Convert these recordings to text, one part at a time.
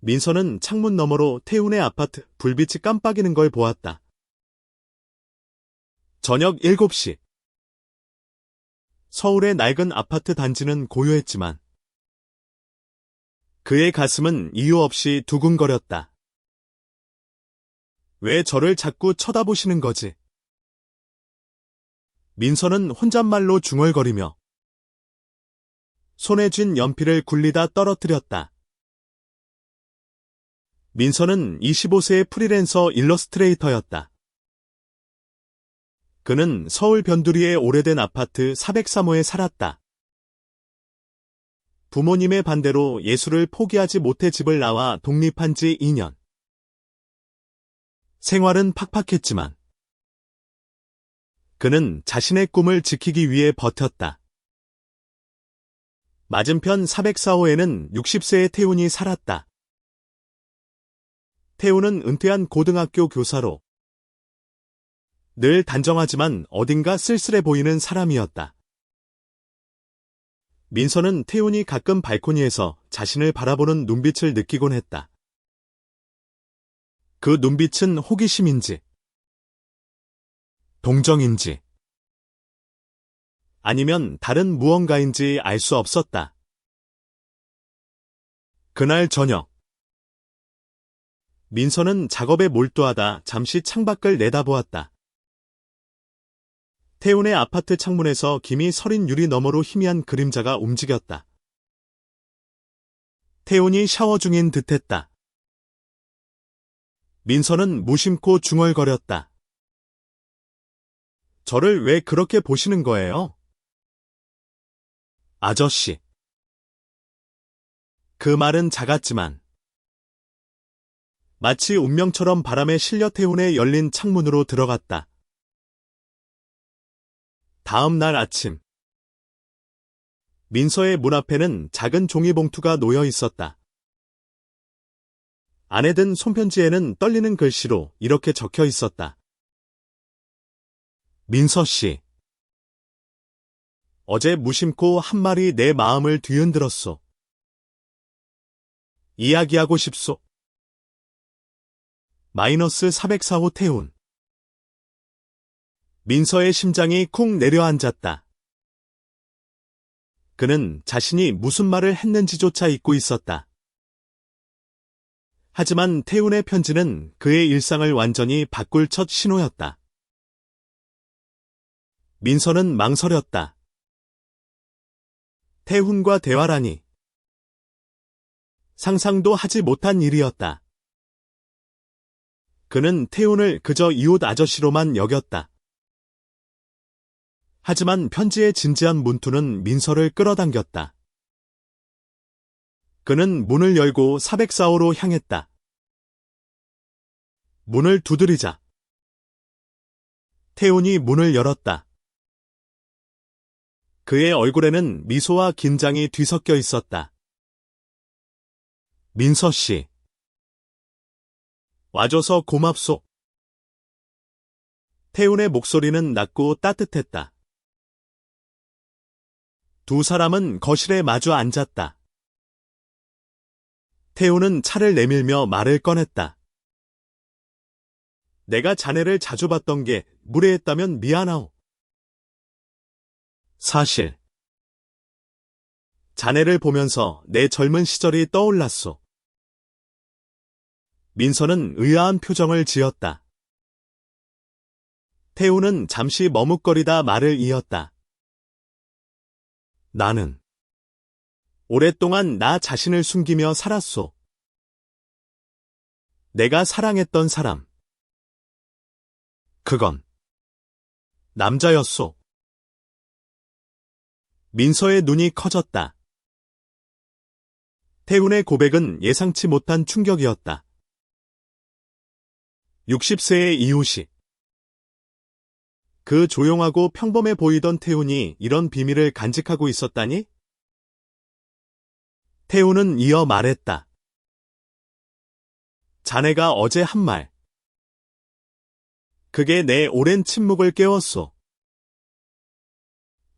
민서는 창문 너머로 태훈의 아파트 불빛이 깜빡이는 걸 보았다. 저녁 7시. 서울의 낡은 아파트 단지는 고요했지만 그의 가슴은 이유 없이 두근거렸다. 왜 저를 자꾸 쳐다보시는 거지? 민서는 혼잣말로 중얼거리며 손에 쥔 연필을 굴리다 떨어뜨렸다. 민서는 25세의 프리랜서 일러스트레이터였다. 그는 서울 변두리의 오래된 아파트 403호에 살았다. 부모님의 반대로 예술을 포기하지 못해 집을 나와 독립한 지 2년. 생활은 팍팍했지만 그는 자신의 꿈을 지키기 위해 버텼다. 맞은편 404호에는 60세의 태훈이 살았다. 태훈은 은퇴한 고등학교 교사로 늘 단정하지만 어딘가 쓸쓸해 보이는 사람이었다. 민서는 태훈이 가끔 발코니에서 자신을 바라보는 눈빛을 느끼곤 했다. 그 눈빛은 호기심인지, 동정인지, 아니면 다른 무언가인지 알 수 없었다. 그날 저녁, 민서는 작업에 몰두하다 잠시 창밖을 내다보았다. 태훈의 아파트 창문에서 김이 서린 유리 너머로 희미한 그림자가 움직였다. 태훈이 샤워 중인 듯했다. 민서는 무심코 중얼거렸다. 저를 왜 그렇게 보시는 거예요? 아저씨. 그 말은 작았지만 마치 운명처럼 바람에 실려 태훈의 열린 창문으로 들어갔다. 다음 날 아침, 민서의 문 앞에는 작은 종이봉투가 놓여 있었다. 안에 든 손편지에는 떨리는 글씨로 이렇게 적혀 있었다. 민서 씨. 어제 무심코 한 말이 내 마음을 뒤흔들었소. 이야기하고 싶소. -404호 태훈. 민서의 심장이 쿵 내려앉았다. 그는 자신이 무슨 말을 했는지조차 잊고 있었다. 하지만 태훈의 편지는 그의 일상을 완전히 바꿀 첫 신호였다. 민서는 망설였다. 태훈과 대화라니. 상상도 하지 못한 일이었다. 그는 태훈을 그저 이웃 아저씨로만 여겼다. 하지만 편지의 진지한 문투는 민서를 끌어당겼다. 그는 문을 열고 404호로 향했다. 문을 두드리자 태훈이 문을 열었다. 그의 얼굴에는 미소와 긴장이 뒤섞여 있었다. 민서 씨. 와줘서 고맙소. 태훈의 목소리는 낮고 따뜻했다. 두 사람은 거실에 마주 앉았다. 태훈은 차를 내밀며 말을 꺼냈다. 내가 자네를 자주 봤던 게 무례했다면 미안하오. 사실 자네를 보면서 내 젊은 시절이 떠올랐소. 민서는 의아한 표정을 지었다. 태훈은 잠시 머뭇거리다 말을 이었다. 나는 오랫동안 나 자신을 숨기며 살았소. 내가 사랑했던 사람. 그건 남자였소. 민서의 눈이 커졌다. 태훈의 고백은 예상치 못한 충격이었다. 60세의 이웃이. 그 조용하고 평범해 보이던 태훈이 이런 비밀을 간직하고 있었다니? 태훈은 이어 말했다. 자네가 어제 한 말. 그게 내 오랜 침묵을 깨웠소.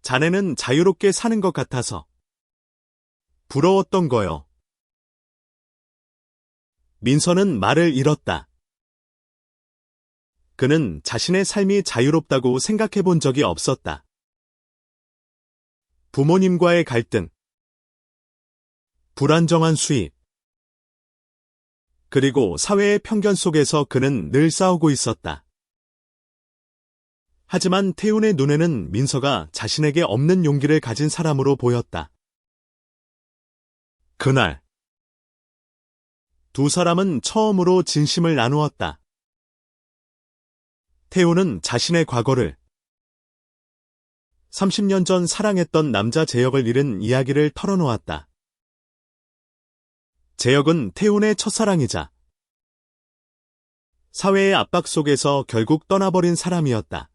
자네는 자유롭게 사는 것 같아서 부러웠던 거요. 민서는 말을 잃었다. 그는 자신의 삶이 자유롭다고 생각해 본 적이 없었다. 부모님과의 갈등, 불안정한 수입, 그리고 사회의 편견 속에서 그는 늘 싸우고 있었다. 하지만 태훈의 눈에는 민서가 자신에게 없는 용기를 가진 사람으로 보였다. 그날, 두 사람은 처음으로 진심을 나누었다. 태훈은 자신의 과거를, 30년 전 사랑했던 남자 재혁을 잃은 이야기를 털어놓았다. 재혁은 태훈의 첫사랑이자 사회의 압박 속에서 결국 떠나버린 사람이었다.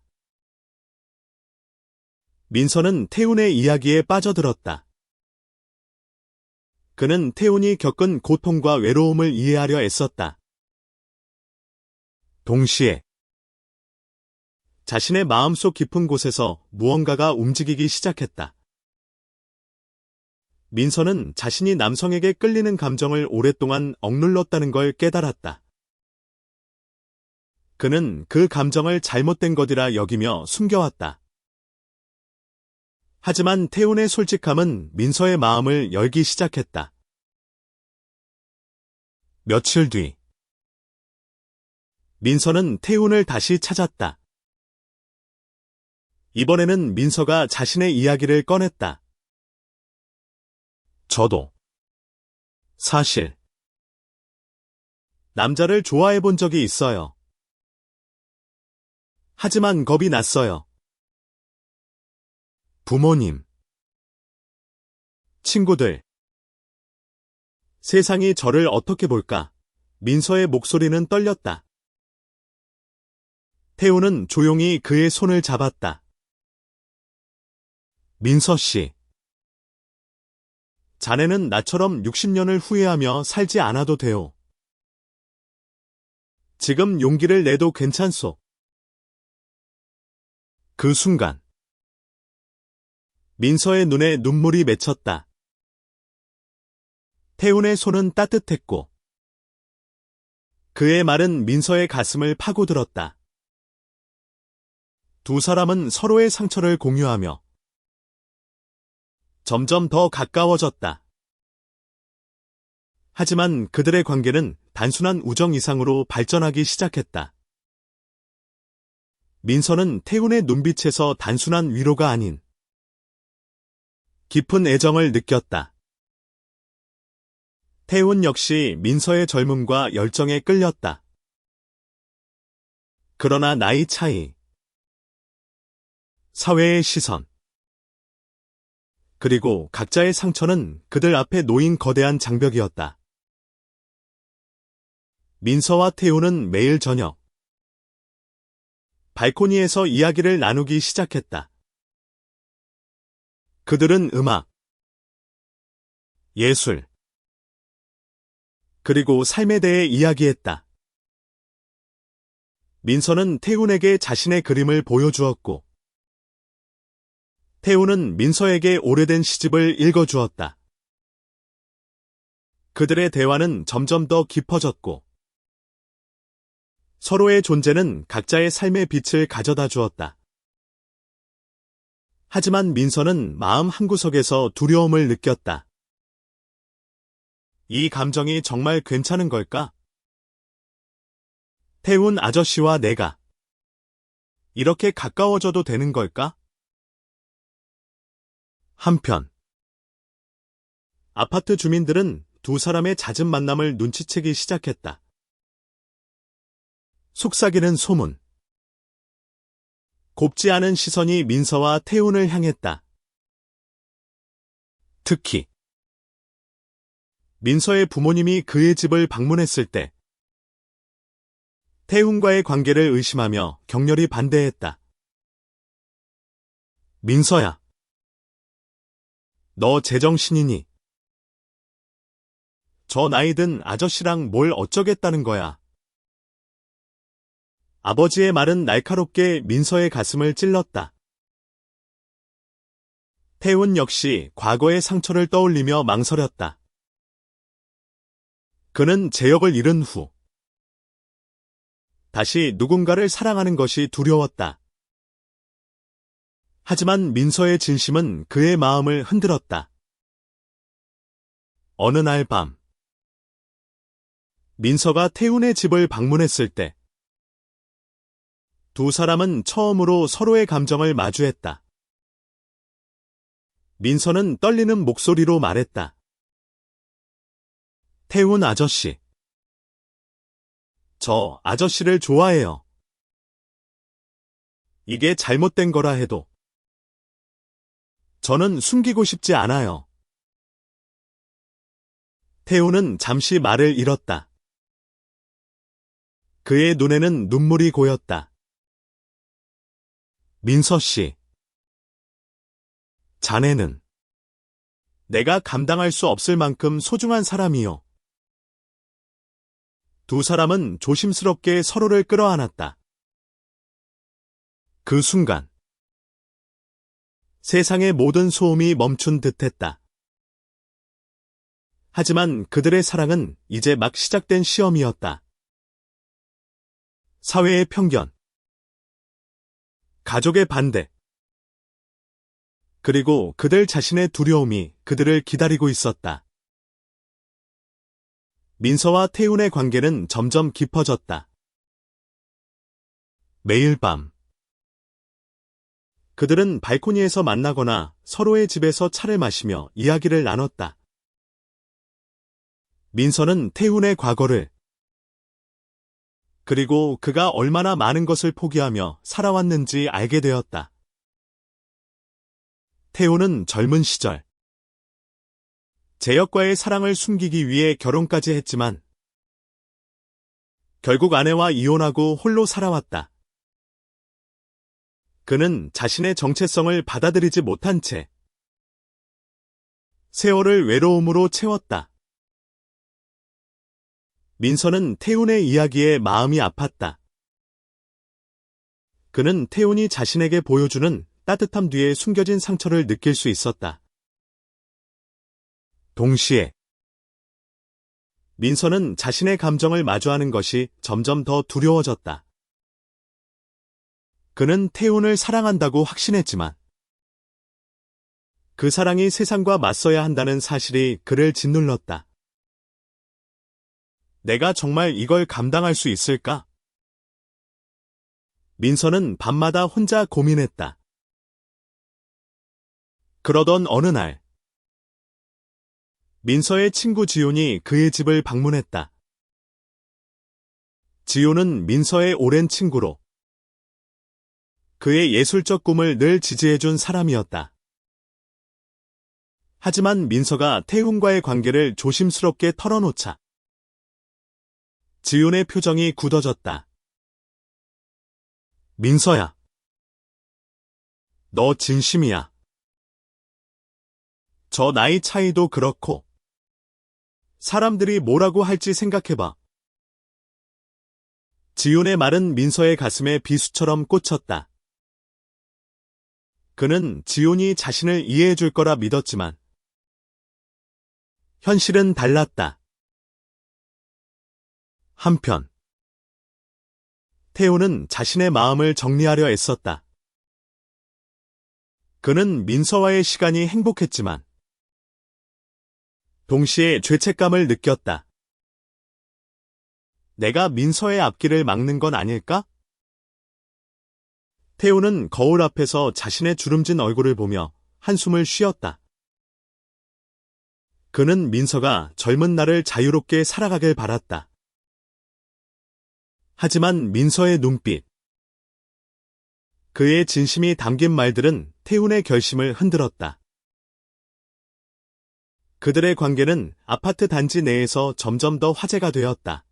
민서는 태훈의 이야기에 빠져들었다. 그는 태훈이 겪은 고통과 외로움을 이해하려 애썼다. 동시에 자신의 마음속 깊은 곳에서 무언가가 움직이기 시작했다. 민서는 자신이 남성에게 끌리는 감정을 오랫동안 억눌렀다는 걸 깨달았다. 그는 그 감정을 잘못된 것이라 여기며 숨겨왔다. 하지만 태훈의 솔직함은 민서의 마음을 열기 시작했다. 며칠 뒤, 민서는 태훈을 다시 찾았다. 이번에는 민서가 자신의 이야기를 꺼냈다. 저도 사실 남자를 좋아해 본 적이 있어요. 하지만 겁이 났어요. 부모님, 친구들, 세상이 저를 어떻게 볼까? 민서의 목소리는 떨렸다. 태훈은 조용히 그의 손을 잡았다. 민서 씨, 자네는 나처럼 60년을 후회하며 살지 않아도 돼요. 지금 용기를 내도 괜찮소. 그 순간, 민서의 눈에 눈물이 맺혔다. 태훈의 손은 따뜻했고, 그의 말은 민서의 가슴을 파고들었다. 두 사람은 서로의 상처를 공유하며 점점 더 가까워졌다. 하지만 그들의 관계는 단순한 우정 이상으로 발전하기 시작했다. 민서는 태훈의 눈빛에서 단순한 위로가 아닌 깊은 애정을 느꼈다. 태훈 역시 민서의 젊음과 열정에 끌렸다. 그러나 나이 차이, 사회의 시선, 그리고 각자의 상처는 그들 앞에 놓인 거대한 장벽이었다. 민서와 태훈은 매일 저녁 발코니에서 이야기를 나누기 시작했다. 그들은 음악, 예술, 그리고 삶에 대해 이야기했다. 민서는 태훈에게 자신의 그림을 보여주었고, 태훈은 민서에게 오래된 시집을 읽어주었다. 그들의 대화는 점점 더 깊어졌고, 서로의 존재는 각자의 삶의 빛을 가져다 주었다. 하지만 민서는 마음 한구석에서 두려움을 느꼈다. 이 감정이 정말 괜찮은 걸까? 태훈 아저씨와 내가 이렇게 가까워져도 되는 걸까? 한편 아파트 주민들은 두 사람의 잦은 만남을 눈치채기 시작했다. 속삭이는 소문, 곱지 않은 시선이 민서와 태훈을 향했다. 특히 민서의 부모님이 그의 집을 방문했을 때 태훈과의 관계를 의심하며 격렬히 반대했다. 민서야, 너 제정신이니? 저 나이 든 아저씨랑 뭘 어쩌겠다는 거야. 아버지의 말은 날카롭게 민서의 가슴을 찔렀다. 태훈 역시 과거의 상처를 떠올리며 망설였다. 그는 제역을 잃은 후 다시 누군가를 사랑하는 것이 두려웠다. 하지만 민서의 진심은 그의 마음을 흔들었다. 어느 날 밤, 민서가 태훈의 집을 방문했을 때, 두 사람은 처음으로 서로의 감정을 마주했다. 민서는 떨리는 목소리로 말했다. 태훈 아저씨. 저 아저씨를 좋아해요. 이게 잘못된 거라 해도 저는 숨기고 싶지 않아요. 태훈은 잠시 말을 잃었다. 그의 눈에는 눈물이 고였다. 민서 씨. 자네는 내가 감당할 수 없을 만큼 소중한 사람이요. 두 사람은 조심스럽게 서로를 끌어안았다. 그 순간, 세상의 모든 소음이 멈춘 듯했다. 하지만 그들의 사랑은 이제 막 시작된 시험이었다. 사회의 편견, 가족의 반대, 그리고 그들 자신의 두려움이 그들을 기다리고 있었다. 민서와 태훈의 관계는 점점 깊어졌다. 매일 밤, 그들은 발코니에서 만나거나 서로의 집에서 차를 마시며 이야기를 나눴다. 민서는 태훈의 과거를, 그리고 그가 얼마나 많은 것을 포기하며 살아왔는지 알게 되었다. 태훈은 젊은 시절, 제역과의 사랑을 숨기기 위해 결혼까지 했지만, 결국 아내와 이혼하고 홀로 살아왔다. 그는 자신의 정체성을 받아들이지 못한 채 세월을 외로움으로 채웠다. 민서는 태훈의 이야기에 마음이 아팠다. 그는 태훈이 자신에게 보여주는 따뜻함 뒤에 숨겨진 상처를 느낄 수 있었다. 동시에 민서는 자신의 감정을 마주하는 것이 점점 더 두려워졌다. 그는 태훈을 사랑한다고 확신했지만 그 사랑이 세상과 맞서야 한다는 사실이 그를 짓눌렀다. 내가 정말 이걸 감당할 수 있을까? 민서는 밤마다 혼자 고민했다. 그러던 어느 날, 민서의 친구 지훈이 그의 집을 방문했다. 지훈은 민서의 오랜 친구로 그의 예술적 꿈을 늘 지지해준 사람이었다. 하지만 민서가 태훈과의 관계를 조심스럽게 털어놓자 지훈의 표정이 굳어졌다. 민서야. 너 진심이야. 저 나이 차이도 그렇고 사람들이 뭐라고 할지 생각해봐. 지훈의 말은 민서의 가슴에 비수처럼 꽂혔다. 그는 지훈이 자신을 이해해줄 거라 믿었지만 현실은 달랐다. 한편 태훈은 자신의 마음을 정리하려 애썼다. 그는 민서와의 시간이 행복했지만 동시에 죄책감을 느꼈다. 내가 민서의 앞길을 막는 건 아닐까? 태훈은 거울 앞에서 자신의 주름진 얼굴을 보며 한숨을 쉬었다. 그는 민서가 젊은 날을 자유롭게 살아가길 바랐다. 하지만 민서의 눈빛, 그의 진심이 담긴 말들은 태훈의 결심을 흔들었다. 그들의 관계는 아파트 단지 내에서 점점 더 화제가 되었다.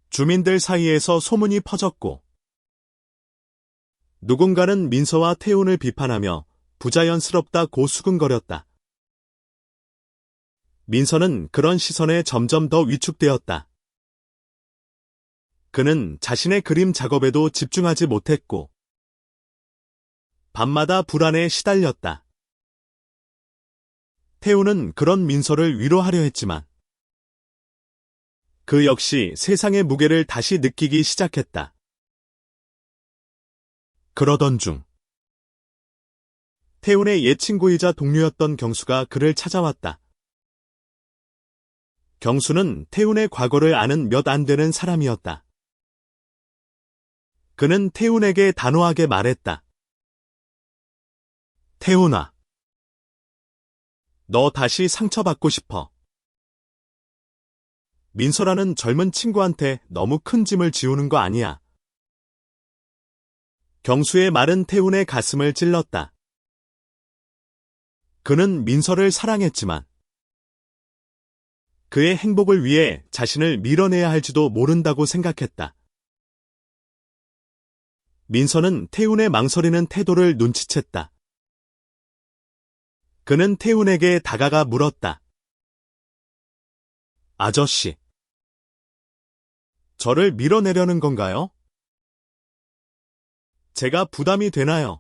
주민들 사이에서 소문이 퍼졌고, 누군가는 민서와 태훈을 비판하며 부자연스럽다고 수근거렸다. 민서는 그런 시선에 점점 더 위축되었다. 그는 자신의 그림 작업에도 집중하지 못했고, 밤마다 불안에 시달렸다. 태훈은 그런 민서를 위로하려 했지만, 그 역시 세상의 무게를 다시 느끼기 시작했다. 그러던 중 태훈의 옛 친구이자 동료였던 경수가 그를 찾아왔다. 경수는 태훈의 과거를 아는 몇 안 되는 사람이었다. 그는 태훈에게 단호하게 말했다. 태훈아, 너 다시 상처받고 싶어. 민서라는 젊은 친구한테 너무 큰 짐을 지우는 거 아니야. 경수의 말은 태훈의 가슴을 찔렀다. 그는 민서를 사랑했지만 그의 행복을 위해 자신을 밀어내야 할지도 모른다고 생각했다. 민서는 태훈의 망설이는 태도를 눈치챘다. 그는 태훈에게 다가가 물었다. 아저씨, 저를 밀어내려는 건가요? 제가 부담이 되나요?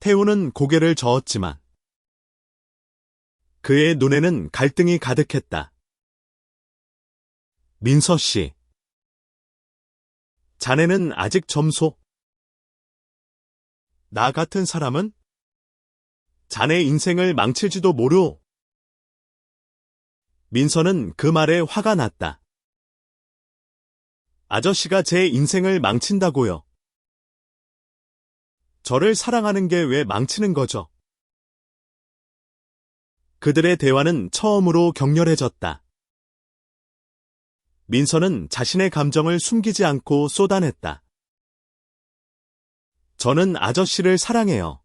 태훈은 고개를 저었지만 그의 눈에는 갈등이 가득했다. 민서 씨, 자네는 아직 점소. 나 같은 사람은 자네 인생을 망칠지도 모르오. 민서는 그 말에 화가 났다. 아저씨가 제 인생을 망친다고요. 저를 사랑하는 게 왜 망치는 거죠? 그들의 대화는 처음으로 격렬해졌다. 민서는 자신의 감정을 숨기지 않고 쏟아냈다. 저는 아저씨를 사랑해요.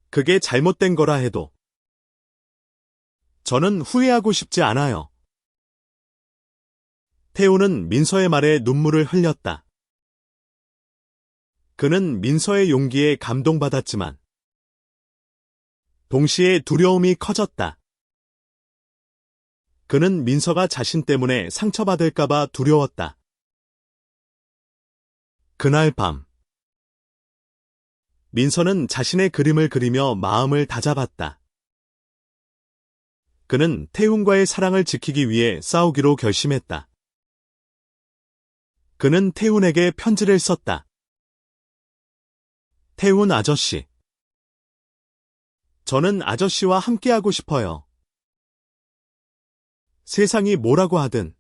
그게 잘못된 거라 해도 저는 후회하고 싶지 않아요. 태훈은 민서의 말에 눈물을 흘렸다. 그는 민서의 용기에 감동받았지만 동시에 두려움이 커졌다. 그는 민서가 자신 때문에 상처받을까봐 두려웠다. 그날 밤 민서는 자신의 그림을 그리며 마음을 다잡았다. 그는 태훈과의 사랑을 지키기 위해 싸우기로 결심했다. 그는 태훈에게 편지를 썼다. 태훈 아저씨, 저는 아저씨와 함께하고 싶어요. 세상이 뭐라고 하든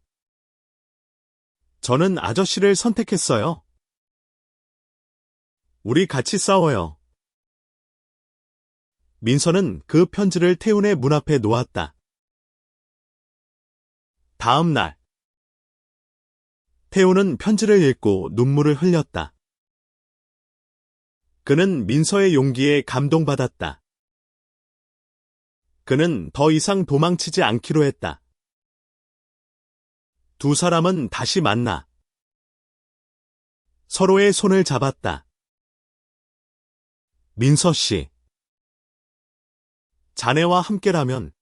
저는 아저씨를 선택했어요. 우리 같이 싸워요. 민서는 그 편지를 태훈의 문 앞에 놓았다. 다음 날 태훈은 편지를 읽고 눈물을 흘렸다. 그는 민서의 용기에 감동받았다. 그는 더 이상 도망치지 않기로 했다. 두 사람은 다시 만나 서로의 손을 잡았다. 민서 씨, 자네와 함께라면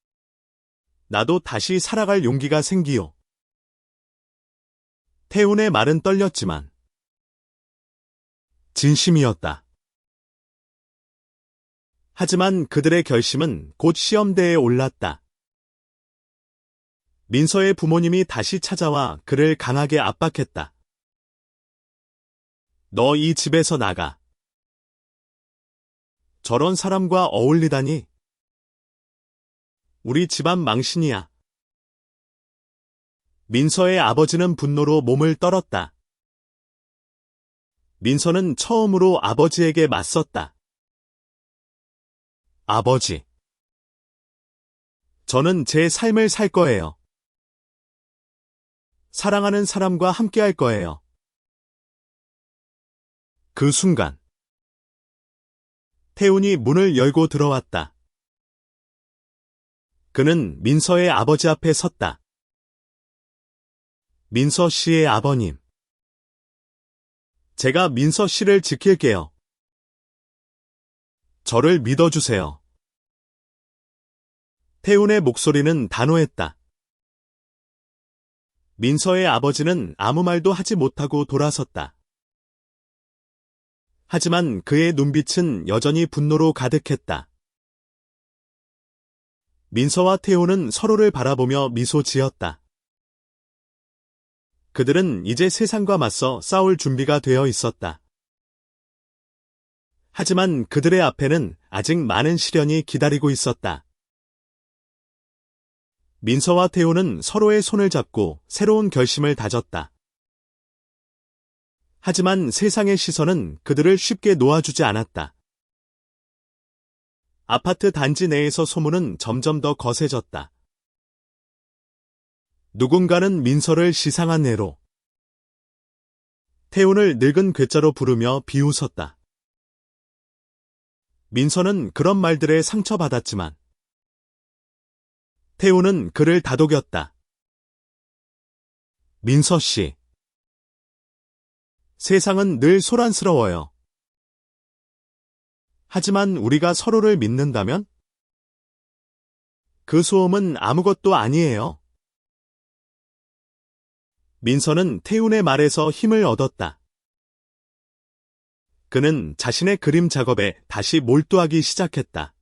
나도 다시 살아갈 용기가 생기요. 태훈의 말은 떨렸지만 진심이었다. 하지만 그들의 결심은 곧 시험대에 올랐다. 민서의 부모님이 다시 찾아와 그를 강하게 압박했다. 너 이 집에서 나가. 저런 사람과 어울리다니. 우리 집안 망신이야. 민서의 아버지는 분노로 몸을 떨었다. 민서는 처음으로 아버지에게 맞섰다. 아버지, 저는 제 삶을 살 거예요. 사랑하는 사람과 함께할 거예요. 그 순간 태훈이 문을 열고 들어왔다. 그는 민서의 아버지 앞에 섰다. 민서 씨의 아버님, 제가 민서 씨를 지킬게요. 저를 믿어주세요. 태훈의 목소리는 단호했다. 민서의 아버지는 아무 말도 하지 못하고 돌아섰다. 하지만 그의 눈빛은 여전히 분노로 가득했다. 민서와 태호는 서로를 바라보며 미소 지었다. 그들은 이제 세상과 맞서 싸울 준비가 되어 있었다. 하지만 그들의 앞에는 아직 많은 시련이 기다리고 있었다. 민서와 태호는 서로의 손을 잡고 새로운 결심을 다졌다. 하지만 세상의 시선은 그들을 쉽게 놓아주지 않았다. 아파트 단지 내에서 소문은 점점 더 거세졌다. 누군가는 민서를 시상한 애로, 태훈을 늙은 괴짜로 부르며 비웃었다. 민서는 그런 말들에 상처받았지만 태훈은 그를 다독였다. 민서 씨, 세상은 늘 소란스러워요. 하지만 우리가 서로를 믿는다면 그 소음은 아무것도 아니에요. 민서는 태훈의 말에서 힘을 얻었다. 그는 자신의 그림 작업에 다시 몰두하기 시작했다.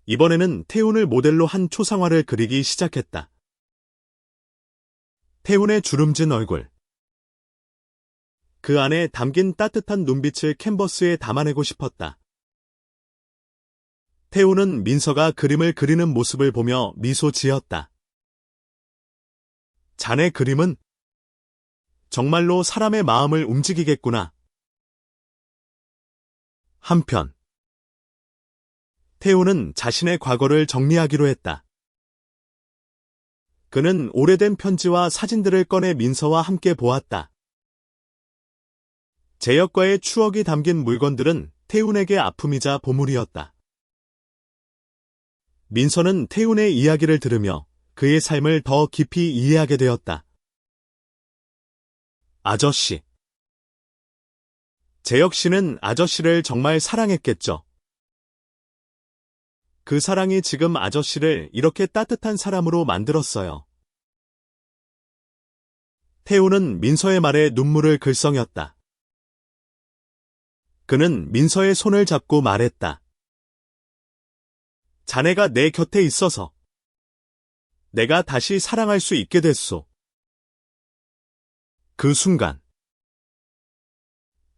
이번에는 태훈을 모델로 한 초상화를 그리기 시작했다. 태훈의 주름진 얼굴. 그 안에 담긴 따뜻한 눈빛을 캔버스에 담아내고 싶었다. 태훈은 민서가 그림을 그리는 모습을 보며 미소 지었다. 자네 그림은 정말로 사람의 마음을 움직이겠구나. 한편 태훈은 자신의 과거를 정리하기로 했다. 그는 오래된 편지와 사진들을 꺼내 민서와 함께 보았다. 제역과의 추억이 담긴 물건들은 태훈에게 아픔이자 보물이었다. 민서는 태훈의 이야기를 들으며 그의 삶을 더 깊이 이해하게 되었다. 아저씨. 제역 씨는 아저씨를 정말 사랑했겠죠. 그 사랑이 지금 아저씨를 이렇게 따뜻한 사람으로 만들었어요. 태훈은 민서의 말에 눈물을 글썽였다. 그는 민서의 손을 잡고 말했다. 자네가 내 곁에 있어서 내가 다시 사랑할 수 있게 됐소. 그 순간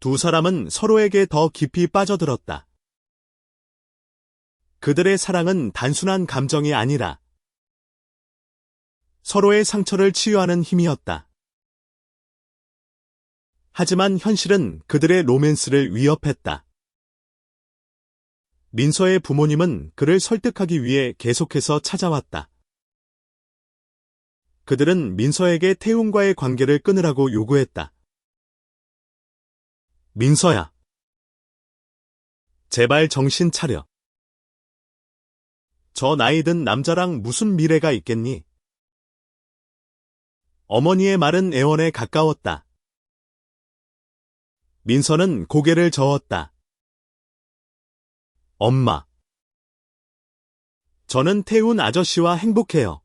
두 사람은 서로에게 더 깊이 빠져들었다. 그들의 사랑은 단순한 감정이 아니라 서로의 상처를 치유하는 힘이었다. 하지만 현실은 그들의 로맨스를 위협했다. 민서의 부모님은 그를 설득하기 위해 계속해서 찾아왔다. 그들은 민서에게 태훈과의 관계를 끊으라고 요구했다. 민서야. 제발 정신 차려. 저 나이 든 남자랑 무슨 미래가 있겠니? 어머니의 말은 애원에 가까웠다. 민서는 고개를 저었다. 엄마. 저는 태훈 아저씨와 행복해요.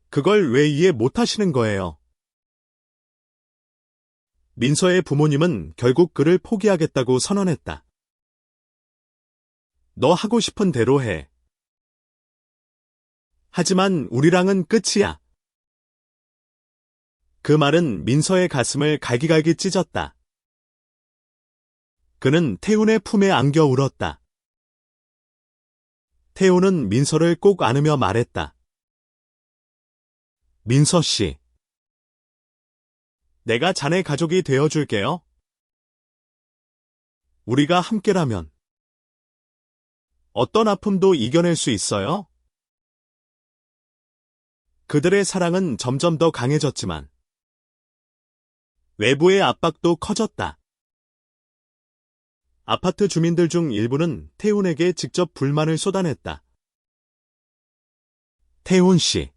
그걸 왜 이해 못하시는 거예요? 민서의 부모님은 결국 그를 포기하겠다고 선언했다. 너 하고 싶은 대로 해. 하지만 우리랑은 끝이야. 그 말은 민서의 가슴을 갈기갈기 찢었다. 그는 태훈의 품에 안겨 울었다. 태훈은 민서를 꼭 안으며 말했다. 민서 씨. 내가 자네 가족이 되어줄게요. 우리가 함께라면 어떤 아픔도 이겨낼 수 있어요? 그들의 사랑은 점점 더 강해졌지만 외부의 압박도 커졌다. 아파트 주민들 중 일부는 태훈에게 직접 불만을 쏟아냈다. 태훈 씨.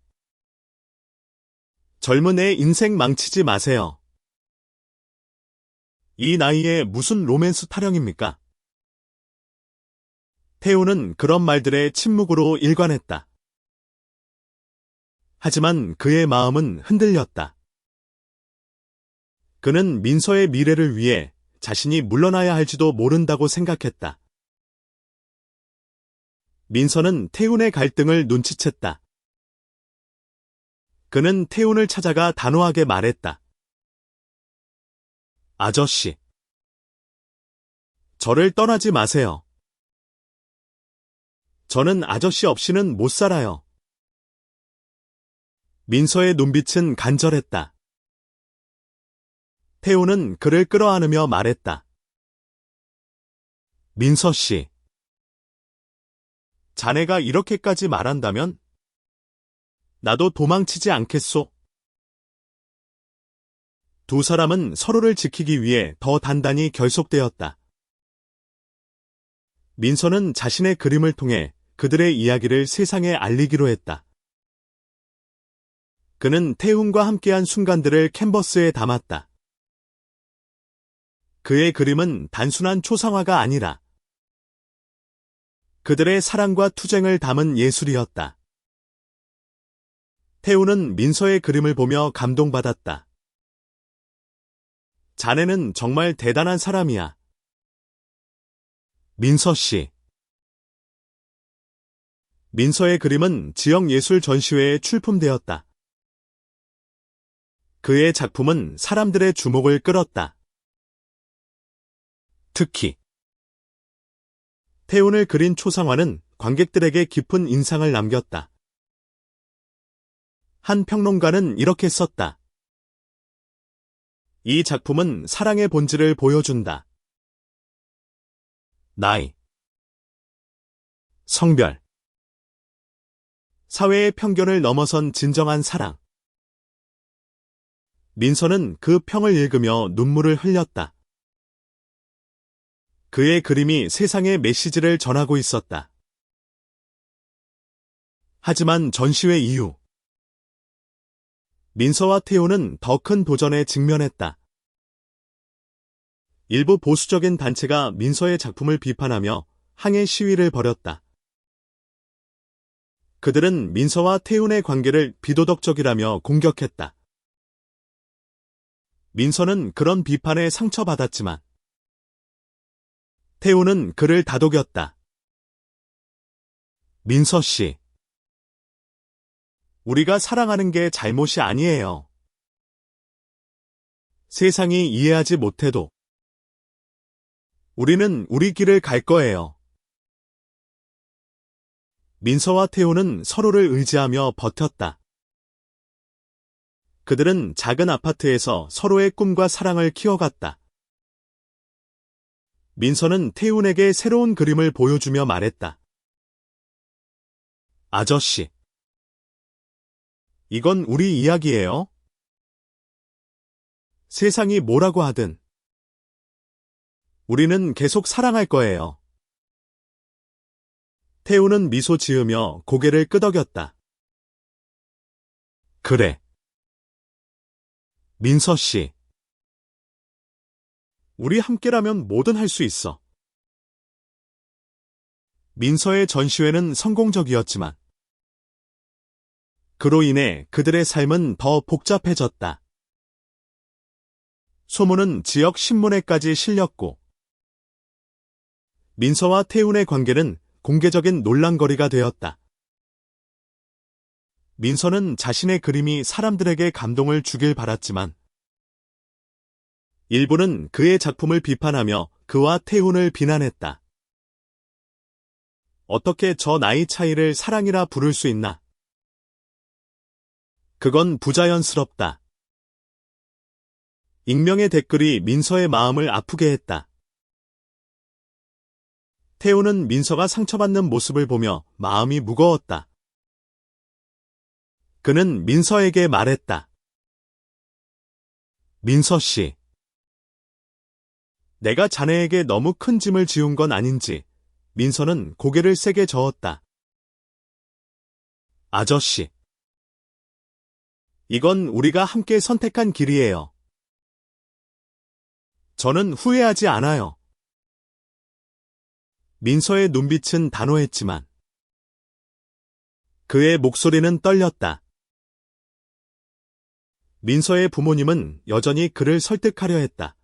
젊은 애 인생 망치지 마세요. 이 나이에 무슨 로맨스 타령입니까? 태훈은 그런 말들에 침묵으로 일관했다. 하지만 그의 마음은 흔들렸다. 그는 민서의 미래를 위해 자신이 물러나야 할지도 모른다고 생각했다. 민서는 태훈의 갈등을 눈치챘다. 그는 태훈을 찾아가 단호하게 말했다. 아저씨, 저를 떠나지 마세요. 저는 아저씨 없이는 못 살아요. 민서의 눈빛은 간절했다. 태훈은 그를 끌어안으며 말했다. 민서 씨, 자네가 이렇게까지 말한다면 나도 도망치지 않겠소. 두 사람은 서로를 지키기 위해 더 단단히 결속되었다. 민서는 자신의 그림을 통해 그들의 이야기를 세상에 알리기로 했다. 그는 태훈과 함께한 순간들을 캔버스에 담았다. 그의 그림은 단순한 초상화가 아니라 그들의 사랑과 투쟁을 담은 예술이었다. 태훈은 민서의 그림을 보며 감동받았다. 자네는 정말 대단한 사람이야. 민서 씨. 민서의 그림은 지역 예술 전시회에 출품되었다. 그의 작품은 사람들의 주목을 끌었다. 특히 태훈을 그린 초상화는 관객들에게 깊은 인상을 남겼다. 한 평론가는 이렇게 썼다. 이 작품은 사랑의 본질을 보여준다. 나이, 성별, 사회의 편견을 넘어선 진정한 사랑. 민서는 그 평을 읽으며 눈물을 흘렸다. 그의 그림이 세상에 메시지를 전하고 있었다. 하지만 전시회 이후 민서와 태훈은 더 큰 도전에 직면했다. 일부 보수적인 단체가 민서의 작품을 비판하며 항해 시위를 벌였다. 그들은 민서와 태훈의 관계를 비도덕적이라며 공격했다. 민서는 그런 비판에 상처받았지만 태훈은 그를 다독였다. 민서 씨, 우리가 사랑하는 게 잘못이 아니에요. 세상이 이해하지 못해도 우리는 우리 길을 갈 거예요. 민서와 태훈은 서로를 의지하며 버텼다. 그들은 작은 아파트에서 서로의 꿈과 사랑을 키워갔다. 민서는 태훈에게 새로운 그림을 보여주며 말했다. 아저씨, 이건 우리 이야기예요. 세상이 뭐라고 하든 우리는 계속 사랑할 거예요. 태훈은 미소 지으며 고개를 끄덕였다. 그래. 민서 씨. 우리 함께라면 뭐든 할 수 있어. 민서의 전시회는 성공적이었지만 그로 인해 그들의 삶은 더 복잡해졌다. 소문은 지역 신문에까지 실렸고 민서와 태훈의 관계는 공개적인 논란거리가 되었다. 민서는 자신의 그림이 사람들에게 감동을 주길 바랐지만 일부는 그의 작품을 비판하며 그와 태훈을 비난했다. 어떻게 저 나이 차이를 사랑이라 부를 수 있나? 그건 부자연스럽다. 익명의 댓글이 민서의 마음을 아프게 했다. 태훈은 민서가 상처받는 모습을 보며 마음이 무거웠다. 그는 민서에게 말했다. 민서 씨. 내가 자네에게 너무 큰 짐을 지운 건 아닌지. 민서는 고개를 세게 저었다. 아저씨. 이건 우리가 함께 선택한 길이에요. 저는 후회하지 않아요. 민서의 눈빛은 단호했지만 그의 목소리는 떨렸다. 민서의 부모님은 여전히 그를 설득하려 했다.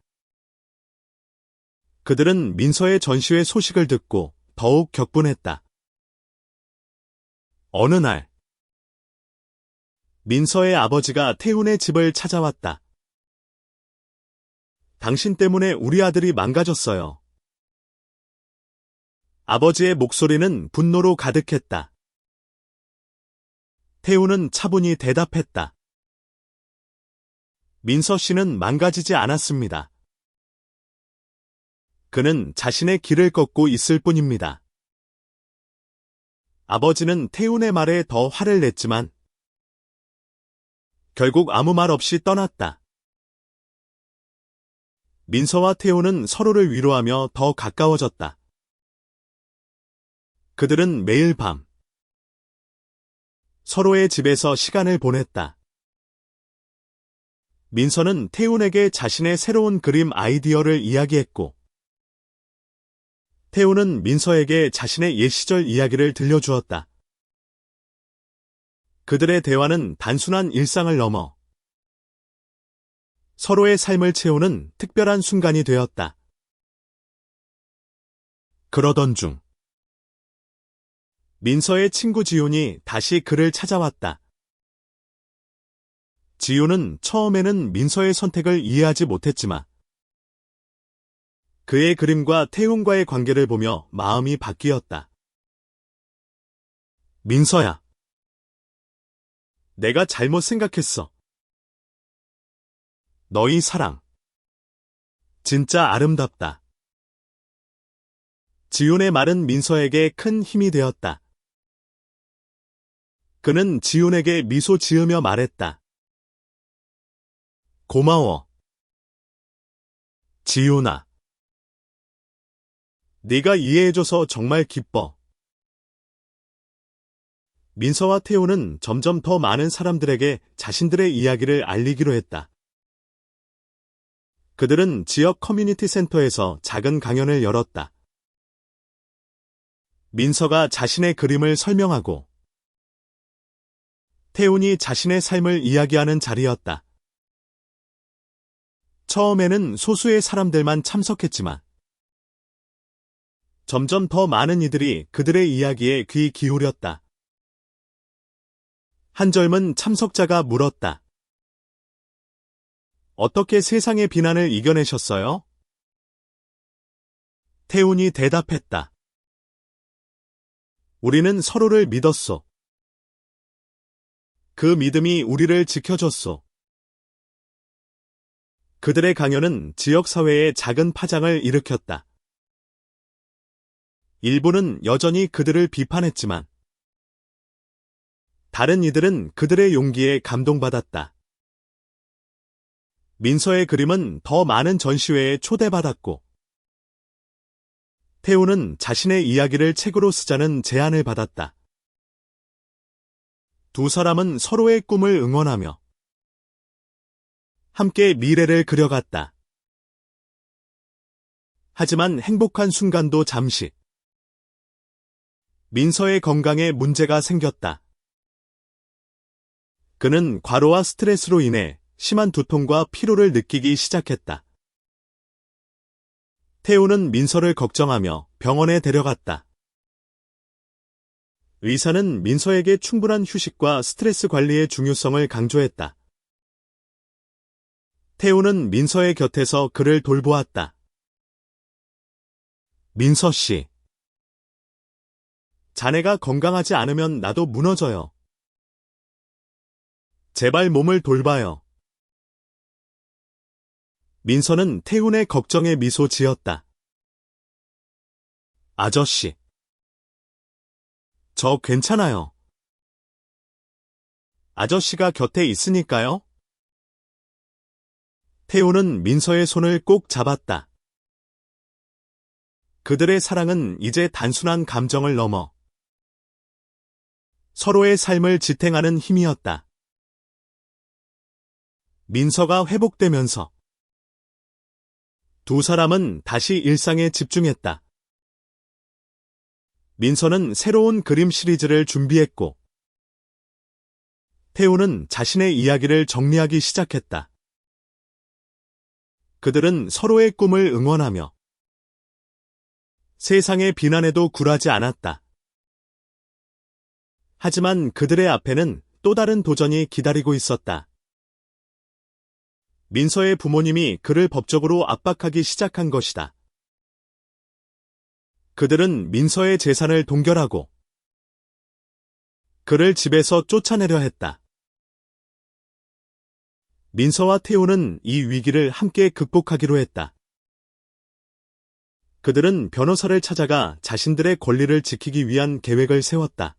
그들은 민서의 전시회 소식을 듣고 더욱 격분했다. 어느 날, 민서의 아버지가 태훈의 집을 찾아왔다. 당신 때문에 우리 아들이 망가졌어요. 아버지의 목소리는 분노로 가득했다. 태훈은 차분히 대답했다. 민서 씨는 망가지지 않았습니다. 그는 자신의 길을 걷고 있을 뿐입니다. 아버지는 태훈의 말에 더 화를 냈지만 결국 아무 말 없이 떠났다. 민서와 태훈은 서로를 위로하며 더 가까워졌다. 그들은 매일 밤 서로의 집에서 시간을 보냈다. 민서는 태훈에게 자신의 새로운 그림 아이디어를 이야기했고, 태훈은 민서에게 자신의 옛 시절 이야기를 들려주었다. 그들의 대화는 단순한 일상을 넘어 서로의 삶을 채우는 특별한 순간이 되었다. 그러던 중, 민서의 친구 지훈이 다시 그를 찾아왔다. 지훈은 처음에는 민서의 선택을 이해하지 못했지만, 그의 그림과 태훈과의 관계를 보며 마음이 바뀌었다. 민서야. 내가 잘못 생각했어. 너희 사랑. 진짜 아름답다. 지훈의 말은 민서에게 큰 힘이 되었다. 그는 지훈에게 미소 지으며 말했다. 고마워. 지훈아. 네가 이해해줘서 정말 기뻐. 민서와 태훈은 점점 더 많은 사람들에게 자신들의 이야기를 알리기로 했다. 그들은 지역 커뮤니티 센터에서 작은 강연을 열었다. 민서가 자신의 그림을 설명하고 태훈이 자신의 삶을 이야기하는 자리였다. 처음에는 소수의 사람들만 참석했지만 점점 더 많은 이들이 그들의 이야기에 귀 기울였다. 한 젊은 참석자가 물었다. 어떻게 세상의 비난을 이겨내셨어요? 태훈이 대답했다. 우리는 서로를 믿었소. 그 믿음이 우리를 지켜줬소. 그들의 강연은 지역사회에 작은 파장을 일으켰다. 일부는 여전히 그들을 비판했지만 다른 이들은 그들의 용기에 감동받았다. 민서의 그림은 더 많은 전시회에 초대받았고 태훈은 자신의 이야기를 책으로 쓰자는 제안을 받았다. 두 사람은 서로의 꿈을 응원하며 함께 미래를 그려갔다. 하지만 행복한 순간도 잠시 민서의 건강에 문제가 생겼다. 그는 과로와 스트레스로 인해 심한 두통과 피로를 느끼기 시작했다. 태훈은 민서를 걱정하며 병원에 데려갔다. 의사는 민서에게 충분한 휴식과 스트레스 관리의 중요성을 강조했다. 태훈은 민서의 곁에서 그를 돌보았다. 민서 씨. 자네가 건강하지 않으면 나도 무너져요. 제발 몸을 돌봐요. 민서는 태훈의 걱정에 미소 지었다. 아저씨. 저 괜찮아요. 아저씨가 곁에 있으니까요. 태훈은 민서의 손을 꼭 잡았다. 그들의 사랑은 이제 단순한 감정을 넘어 서로의 삶을 지탱하는 힘이었다. 민서가 회복되면서 두 사람은 다시 일상에 집중했다. 민서는 새로운 그림 시리즈를 준비했고 태훈은 자신의 이야기를 정리하기 시작했다. 그들은 서로의 꿈을 응원하며 세상의 비난에도 굴하지 않았다. 하지만 그들의 앞에는 또 다른 도전이 기다리고 있었다. 민서의 부모님이 그를 법적으로 압박하기 시작한 것이다. 그들은 민서의 재산을 동결하고 그를 집에서 쫓아내려 했다. 민서와 태우는 이 위기를 함께 극복하기로 했다. 그들은 변호사를 찾아가 자신들의 권리를 지키기 위한 계획을 세웠다.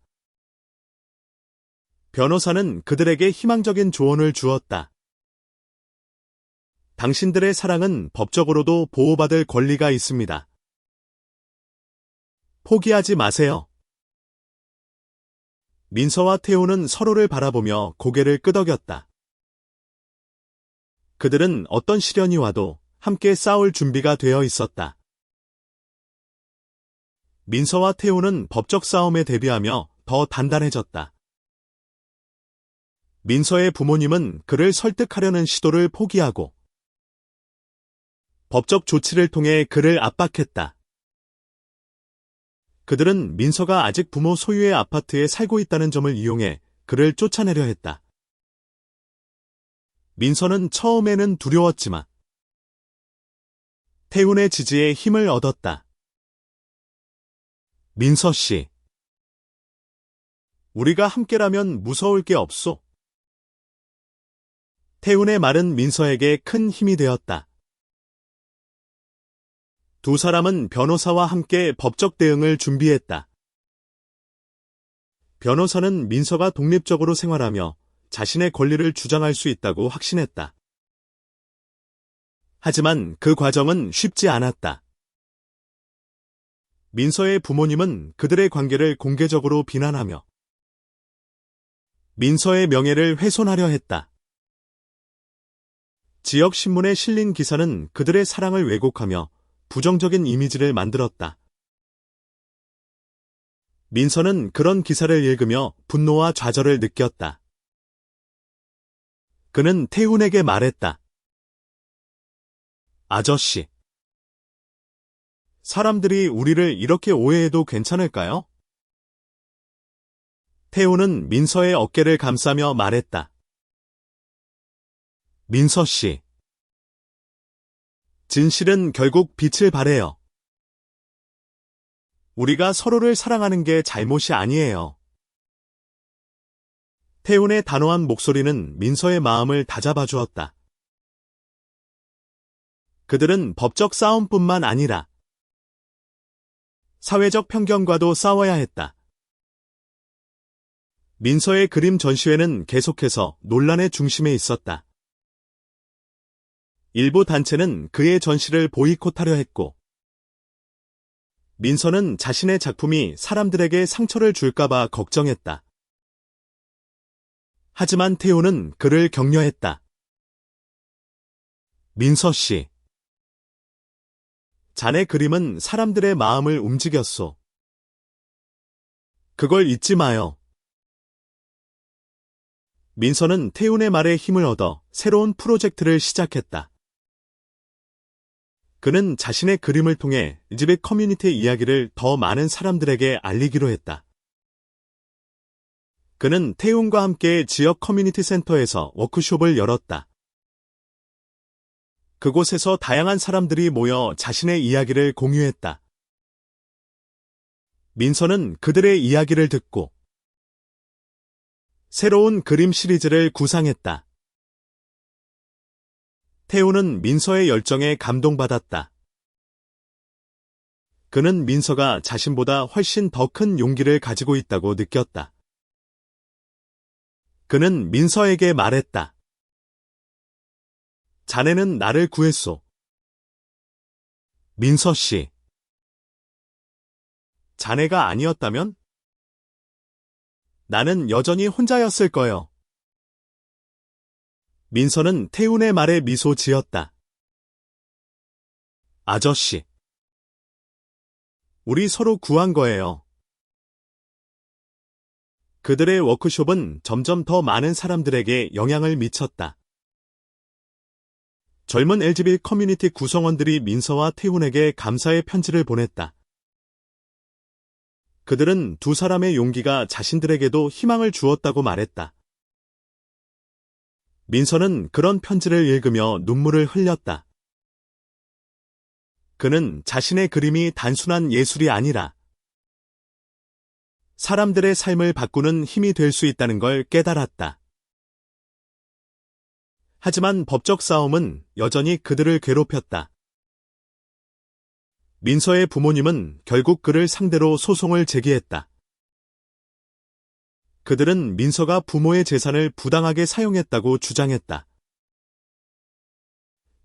변호사는 그들에게 희망적인 조언을 주었다. 당신들의 사랑은 법적으로도 보호받을 권리가 있습니다. 포기하지 마세요. 민서와 태우는 서로를 바라보며 고개를 끄덕였다. 그들은 어떤 시련이 와도 함께 싸울 준비가 되어 있었다. 민서와 태우는 법적 싸움에 대비하며 더 단단해졌다. 민서의 부모님은 그를 설득하려는 시도를 포기하고 법적 조치를 통해 그를 압박했다. 그들은 민서가 아직 부모 소유의 아파트에 살고 있다는 점을 이용해 그를 쫓아내려 했다. 민서는 처음에는 두려웠지만 태훈의 지지에 힘을 얻었다. 민서 씨, 우리가 함께라면 무서울 게 없소. 태훈의 말은 민서에게 큰 힘이 되었다. 두 사람은 변호사와 함께 법적 대응을 준비했다. 변호사는 민서가 독립적으로 생활하며 자신의 권리를 주장할 수 있다고 확신했다. 하지만 그 과정은 쉽지 않았다. 민서의 부모님은 그들의 관계를 공개적으로 비난하며 민서의 명예를 훼손하려 했다. 지역 신문에 실린 기사는 그들의 사랑을 왜곡하며 부정적인 이미지를 만들었다. 민서는 그런 기사를 읽으며 분노와 좌절을 느꼈다. 그는 태훈에게 말했다. 아저씨, 사람들이 우리를 이렇게 오해해도 괜찮을까요? 태훈은 민서의 어깨를 감싸며 말했다. 민서 씨, 진실은 결국 빛을 발해요. 우리가 서로를 사랑하는 게 잘못이 아니에요. 태훈의 단호한 목소리는 민서의 마음을 다잡아 주었다. 그들은 법적 싸움뿐만 아니라 사회적 편견과도 싸워야 했다. 민서의 그림 전시회는 계속해서 논란의 중심에 있었다. 일부 단체는 그의 전시를 보이콧하려 했고, 민서는 자신의 작품이 사람들에게 상처를 줄까봐 걱정했다. 하지만 태훈은 그를 격려했다. 민서 씨, 자네 그림은 사람들의 마음을 움직였소. 그걸 잊지 마요. 민서는 태훈의 말에 힘을 얻어 새로운 프로젝트를 시작했다. 그는 자신의 그림을 통해 이집의 커뮤니티의 이야기를 더 많은 사람들에게 알리기로 했다. 그는 태훈과 함께 지역 커뮤니티 센터에서 워크숍을 열었다. 그곳에서 다양한 사람들이 모여 자신의 이야기를 공유했다. 민서는 그들의 이야기를 듣고 새로운 그림 시리즈를 구상했다. 태훈은 민서의 열정에 감동받았다. 그는 민서가 자신보다 훨씬 더 큰 용기를 가지고 있다고 느꼈다. 그는 민서에게 말했다. 자네는 나를 구했소. 민서 씨, 자네가 아니었다면? 나는 여전히 혼자였을 거요. 민서는 태훈의 말에 미소 지었다. 아저씨, 우리 서로 구한 거예요. 그들의 워크숍은 점점 더 많은 사람들에게 영향을 미쳤다. 젊은 LGBT 커뮤니티 구성원들이 민서와 태훈에게 감사의 편지를 보냈다. 그들은 두 사람의 용기가 자신들에게도 희망을 주었다고 말했다. 민서는 그런 편지를 읽으며 눈물을 흘렸다. 그는 자신의 그림이 단순한 예술이 아니라 사람들의 삶을 바꾸는 힘이 될 수 있다는 걸 깨달았다. 하지만 법적 싸움은 여전히 그들을 괴롭혔다. 민서의 부모님은 결국 그를 상대로 소송을 제기했다. 그들은 민서가 부모의 재산을 부당하게 사용했다고 주장했다.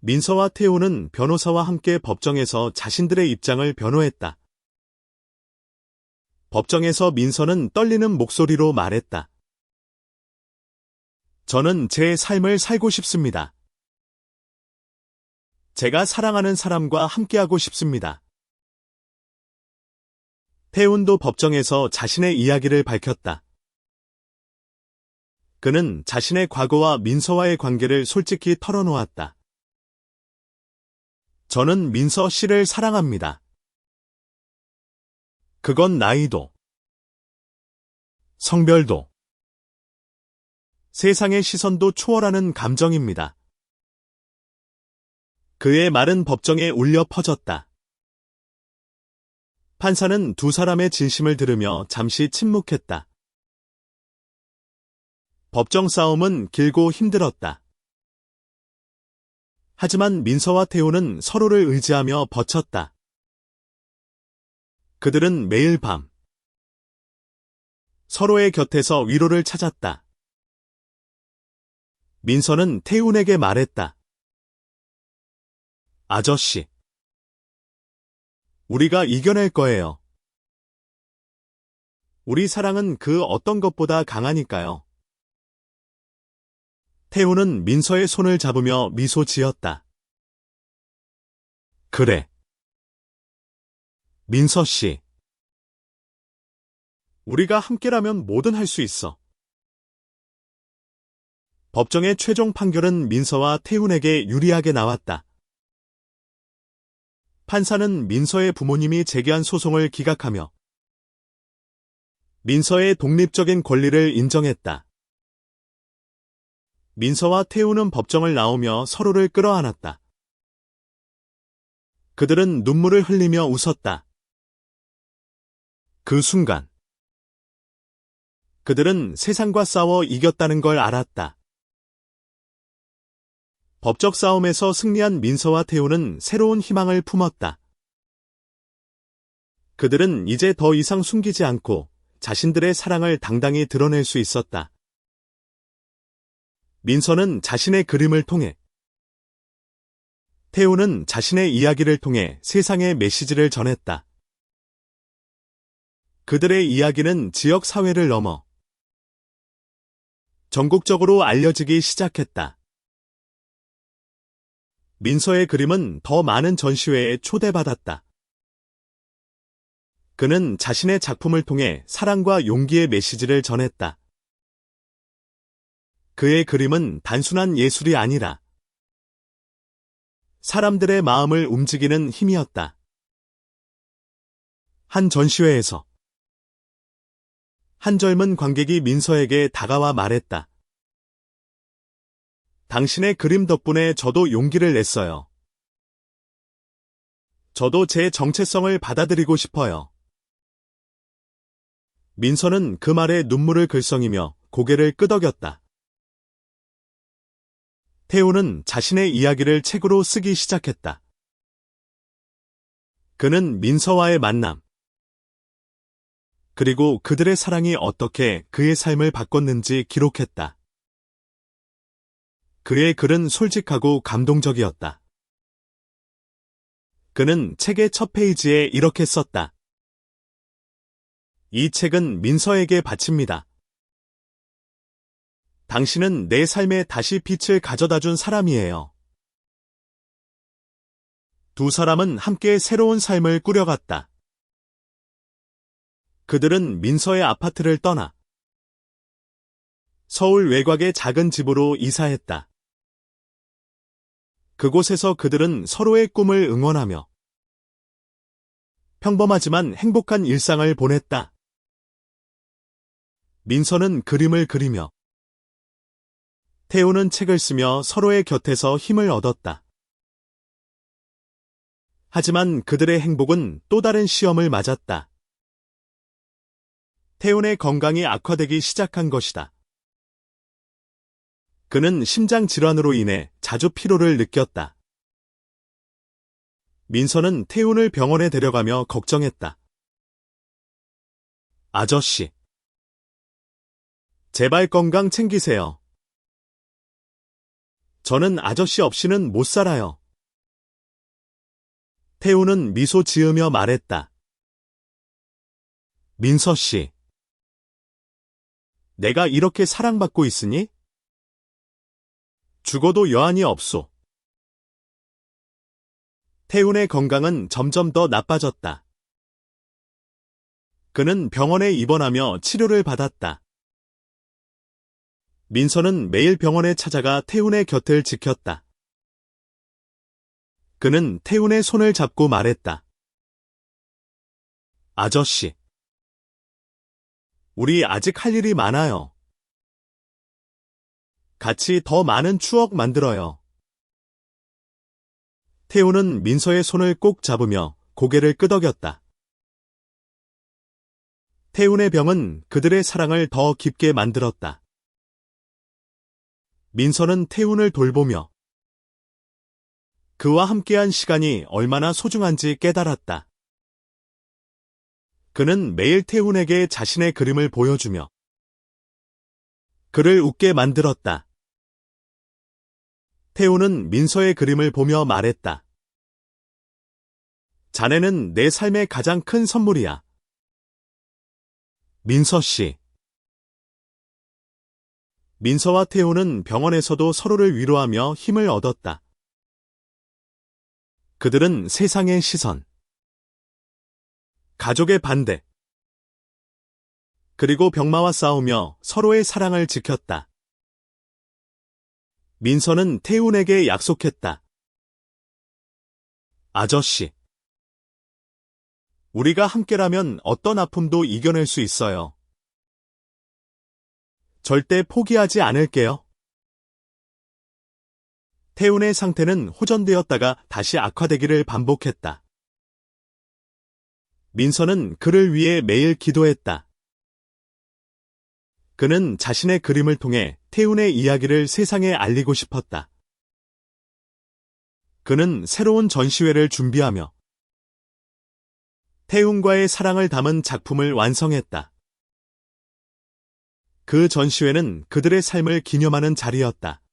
민서와 태호는 변호사와 함께 법정에서 자신들의 입장을 변호했다. 법정에서 민서는 떨리는 목소리로 말했다. 저는 제 삶을 살고 싶습니다. 제가 사랑하는 사람과 함께하고 싶습니다. 태훈도 법정에서 자신의 이야기를 밝혔다. 그는 자신의 과거와 민서와의 관계를 솔직히 털어놓았다. 저는 민서 씨를 사랑합니다. 그건 나이도, 성별도, 세상의 시선도 초월하는 감정입니다. 그의 말은 법정에 울려 퍼졌다. 판사는 두 사람의 진심을 들으며 잠시 침묵했다. 법정 싸움은 길고 힘들었다. 하지만 민서와 태호는 서로를 의지하며 버텼다. 그들은 매일 밤 서로의 곁에서 위로를 찾았다. 민서는 태훈에게 말했다. 아저씨, 우리가 이겨낼 거예요. 우리 사랑은 그 어떤 것보다 강하니까요. 태훈은 민서의 손을 잡으며 미소 지었다. 그래. 민서 씨. 우리가 함께라면 뭐든 할 수 있어. 법정의 최종 판결은 민서와 태훈에게 유리하게 나왔다. 판사는 민서의 부모님이 제기한 소송을 기각하며 민서의 독립적인 권리를 인정했다. 민서와 태훈은 법정을 나오며 서로를 끌어안았다. 그들은 눈물을 흘리며 웃었다. 그 순간 그들은 세상과 싸워 이겼다는 걸 알았다. 법적 싸움에서 승리한 민서와 태훈은 새로운 희망을 품었다. 그들은 이제 더 이상 숨기지 않고 자신들의 사랑을 당당히 드러낼 수 있었다. 민서는 자신의 그림을 통해, 태훈은 자신의 이야기를 통해 세상에 메시지를 전했다. 그들의 이야기는 지역 사회를 넘어 전국적으로 알려지기 시작했다. 민서의 그림은 더 많은 전시회에 초대받았다. 그는 자신의 작품을 통해 사랑과 용기의 메시지를 전했다. 그의 그림은 단순한 예술이 아니라 사람들의 마음을 움직이는 힘이었다. 한 전시회에서 한 젊은 관객이 민서에게 다가와 말했다. 당신의 그림 덕분에 저도 용기를 냈어요. 저도 제 정체성을 받아들이고 싶어요. 민서는 그 말에 눈물을 글썽이며 고개를 끄덕였다. 태훈은 자신의 이야기를 책으로 쓰기 시작했다. 그는 민서와의 만남, 그리고 그들의 사랑이 어떻게 그의 삶을 바꿨는지 기록했다. 그의 글은 솔직하고 감동적이었다. 그는 책의 첫 페이지에 이렇게 썼다. 이 책은 민서에게 바칩니다. 당신은 내 삶에 다시 빛을 가져다 준 사람이에요. 두 사람은 함께 새로운 삶을 꾸려갔다. 그들은 민서의 아파트를 떠나 서울 외곽의 작은 집으로 이사했다. 그곳에서 그들은 서로의 꿈을 응원하며 평범하지만 행복한 일상을 보냈다. 민서는 그림을 그리며 태우는 책을 쓰며 서로의 곁에서 힘을 얻었다. 하지만 그들의 행복은 또 다른 시험을 맞았다. 태훈의 건강이 악화되기 시작한 것이다. 그는 심장 질환으로 인해 자주 피로를 느꼈다. 민서는 태훈을 병원에 데려가며 걱정했다. 아저씨, 제발 건강 챙기세요. 저는 아저씨 없이는 못 살아요. 태훈은 미소 지으며 말했다. 민서 씨, 내가 이렇게 사랑받고 있으니? 죽어도 여한이 없소. 태훈의 건강은 점점 더 나빠졌다. 그는 병원에 입원하며 치료를 받았다. 민서는 매일 병원에 찾아가 태훈의 곁을 지켰다. 그는 태훈의 손을 잡고 말했다. 아저씨, 우리 아직 할 일이 많아요. 같이 더 많은 추억 만들어요. 태훈은 민서의 손을 꼭 잡으며 고개를 끄덕였다. 태훈의 병은 그들의 사랑을 더 깊게 만들었다. 민서는 태훈을 돌보며 그와 함께한 시간이 얼마나 소중한지 깨달았다. 그는 매일 태훈에게 자신의 그림을 보여주며 그를 웃게 만들었다. 태훈은 민서의 그림을 보며 말했다. 자네는 내 삶의 가장 큰 선물이야. 민서 씨. 민서와 태훈은 병원에서도 서로를 위로하며 힘을 얻었다. 그들은 세상의 시선, 가족의 반대, 그리고 병마와 싸우며 서로의 사랑을 지켰다. 민서는 태훈에게 약속했다. 아저씨, 우리가 함께라면 어떤 아픔도 이겨낼 수 있어요. 절대 포기하지 않을게요. 태훈의 상태는 호전되었다가 다시 악화되기를 반복했다. 민서는 그를 위해 매일 기도했다. 그는 자신의 그림을 통해 태훈의 이야기를 세상에 알리고 싶었다. 그는 새로운 전시회를 준비하며 태훈과의 사랑을 담은 작품을 완성했다. 그 전시회는 그들의 삶을 기념하는 자리였다.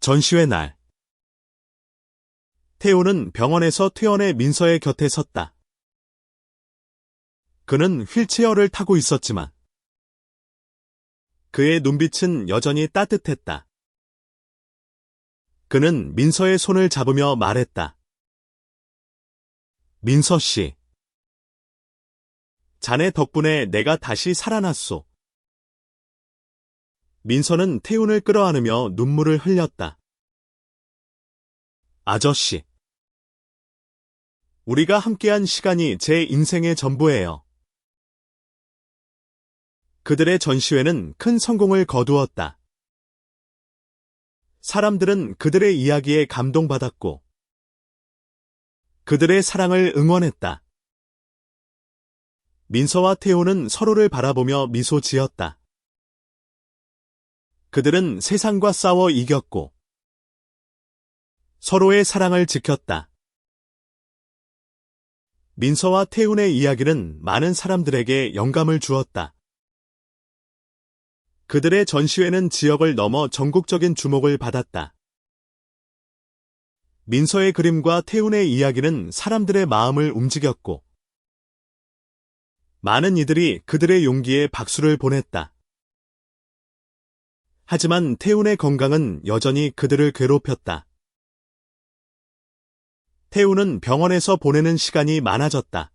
전시회 날, 태훈은 병원에서 퇴원해 민서의 곁에 섰다. 그는 휠체어를 타고 있었지만 그의 눈빛은 여전히 따뜻했다. 그는 민서의 손을 잡으며 말했다. 민서 씨, 자네 덕분에 내가 다시 살아났소. 민서는 태훈을 끌어안으며 눈물을 흘렸다. 아저씨, 우리가 함께한 시간이 제 인생의 전부예요. 그들의 전시회는 큰 성공을 거두었다. 사람들은 그들의 이야기에 감동받았고 그들의 사랑을 응원했다. 민서와 태훈은 서로를 바라보며 미소 지었다. 그들은 세상과 싸워 이겼고 서로의 사랑을 지켰다. 민서와 태훈의 이야기는 많은 사람들에게 영감을 주었다. 그들의 전시회는 지역을 넘어 전국적인 주목을 받았다. 민서의 그림과 태훈의 이야기는 사람들의 마음을 움직였고 많은 이들이 그들의 용기에 박수를 보냈다. 하지만 태훈의 건강은 여전히 그들을 괴롭혔다. 태훈은 병원에서 보내는 시간이 많아졌다.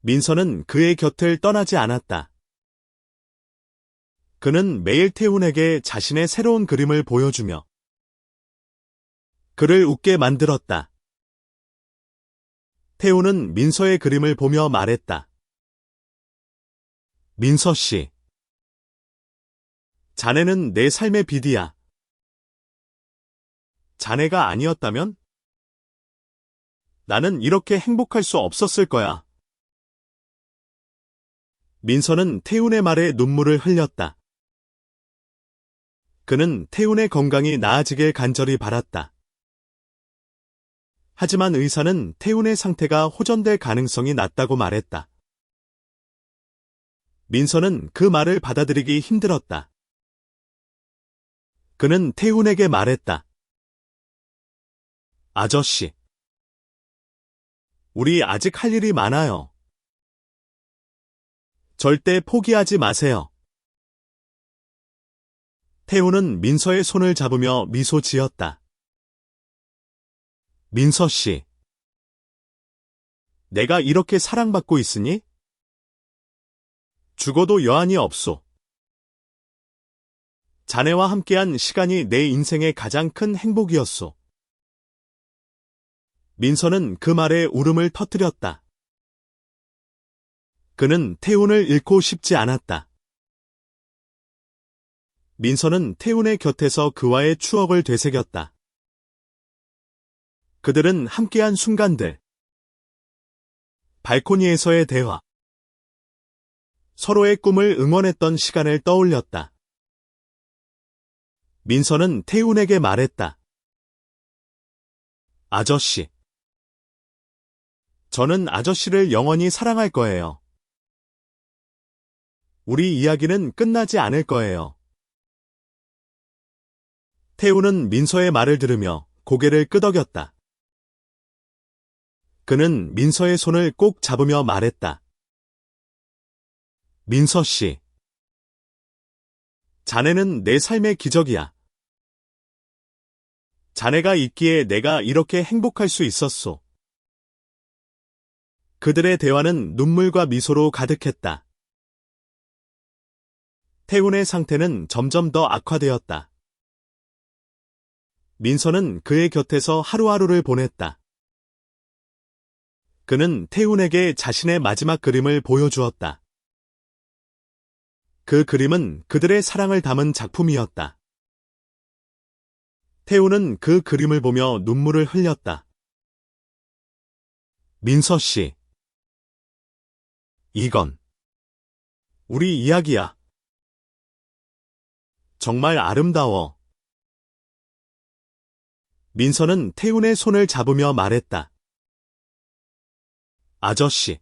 민서는 그의 곁을 떠나지 않았다. 그는 매일 태훈에게 자신의 새로운 그림을 보여주며 그를 웃게 만들었다. 태우는 민서의 그림을 보며 말했다. 민서 씨. 자네는 내 삶의 빛이야. 자네가 아니었다면? 나는 이렇게 행복할 수 없었을 거야. 민서는 태훈의 말에 눈물을 흘렸다. 그는 태훈의 건강이 나아지길 간절히 바랐다. 하지만 의사는 태훈의 상태가 호전될 가능성이 낮다고 말했다. 민서는 그 말을 받아들이기 힘들었다. 그는 태훈에게 말했다. 아저씨. 우리 아직 할 일이 많아요. 절대 포기하지 마세요. 태훈은 민서의 손을 잡으며 미소 지었다. 민서 씨. 내가 이렇게 사랑받고 있으니? 죽어도 여한이 없소. 자네와 함께한 시간이 내 인생의 가장 큰 행복이었소. 민서는 그 말에 울음을 터뜨렸다. 그는 태훈을 잃고 싶지 않았다. 민서는 태훈의 곁에서 그와의 추억을 되새겼다. 그들은 함께한 순간들, 발코니에서의 대화, 서로의 꿈을 응원했던 시간을 떠올렸다. 민서는 태훈에게 말했다. 아저씨. 저는 아저씨를 영원히 사랑할 거예요. 우리 이야기는 끝나지 않을 거예요. 태훈은 민서의 말을 들으며 고개를 끄덕였다. 그는 민서의 손을 꼭 잡으며 말했다. 민서 씨. 자네는 내 삶의 기적이야. 자네가 있기에 내가 이렇게 행복할 수 있었소. 그들의 대화는 눈물과 미소로 가득했다. 태훈의 상태는 점점 더 악화되었다. 민서는 그의 곁에서 하루하루를 보냈다. 그는 태훈에게 자신의 마지막 그림을 보여주었다. 그 그림은 그들의 사랑을 담은 작품이었다. 태훈은 그 그림을 보며 눈물을 흘렸다. 민서 씨. 이건 우리 이야기야. 정말 아름다워. 민서는 태훈의 손을 잡으며 말했다. 아저씨.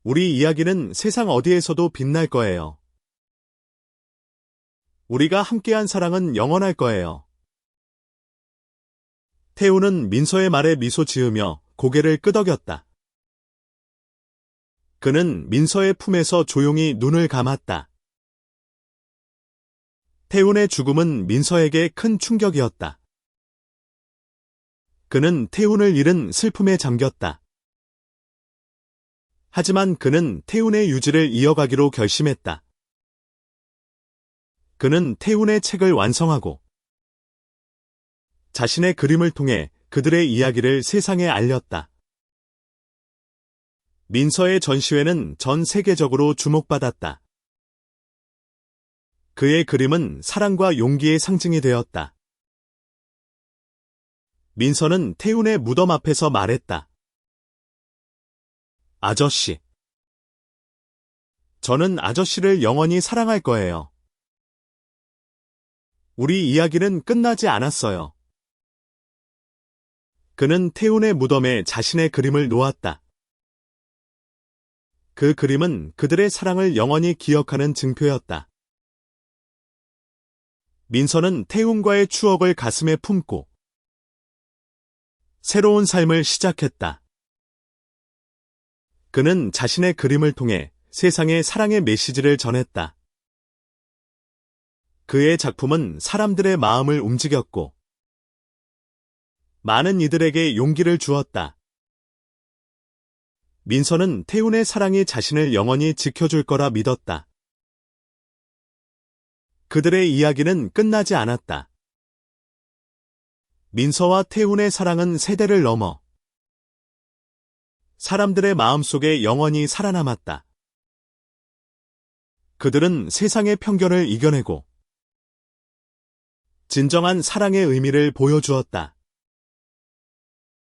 우리 이야기는 세상 어디에서도 빛날 거예요. 우리가 함께한 사랑은 영원할 거예요. 태훈은 민서의 말에 미소 지으며 고개를 끄덕였다. 그는 민서의 품에서 조용히 눈을 감았다. 태훈의 죽음은 민서에게 큰 충격이었다. 그는 태훈을 잃은 슬픔에 잠겼다. 하지만 그는 태훈의 유지를 이어가기로 결심했다. 그는 태훈의 책을 완성하고 자신의 그림을 통해 그들의 이야기를 세상에 알렸다. 민서의 전시회는 전 세계적으로 주목받았다. 그의 그림은 사랑과 용기의 상징이 되었다. 민서는 태훈의 무덤 앞에서 말했다. 아저씨. 저는 아저씨를 영원히 사랑할 거예요. 우리 이야기는 끝나지 않았어요. 그는 태훈의 무덤에 자신의 그림을 놓았다. 그 그림은 그들의 사랑을 영원히 기억하는 증표였다. 민서는 태훈과의 추억을 가슴에 품고 새로운 삶을 시작했다. 그는 자신의 그림을 통해 세상에 사랑의 메시지를 전했다. 그의 작품은 사람들의 마음을 움직였고 많은 이들에게 용기를 주었다. 민서는 태훈의 사랑이 자신을 영원히 지켜줄 거라 믿었다. 그들의 이야기는 끝나지 않았다. 민서와 태훈의 사랑은 세대를 넘어 사람들의 마음속에 영원히 살아남았다. 그들은 세상의 편견을 이겨내고 진정한 사랑의 의미를 보여주었다.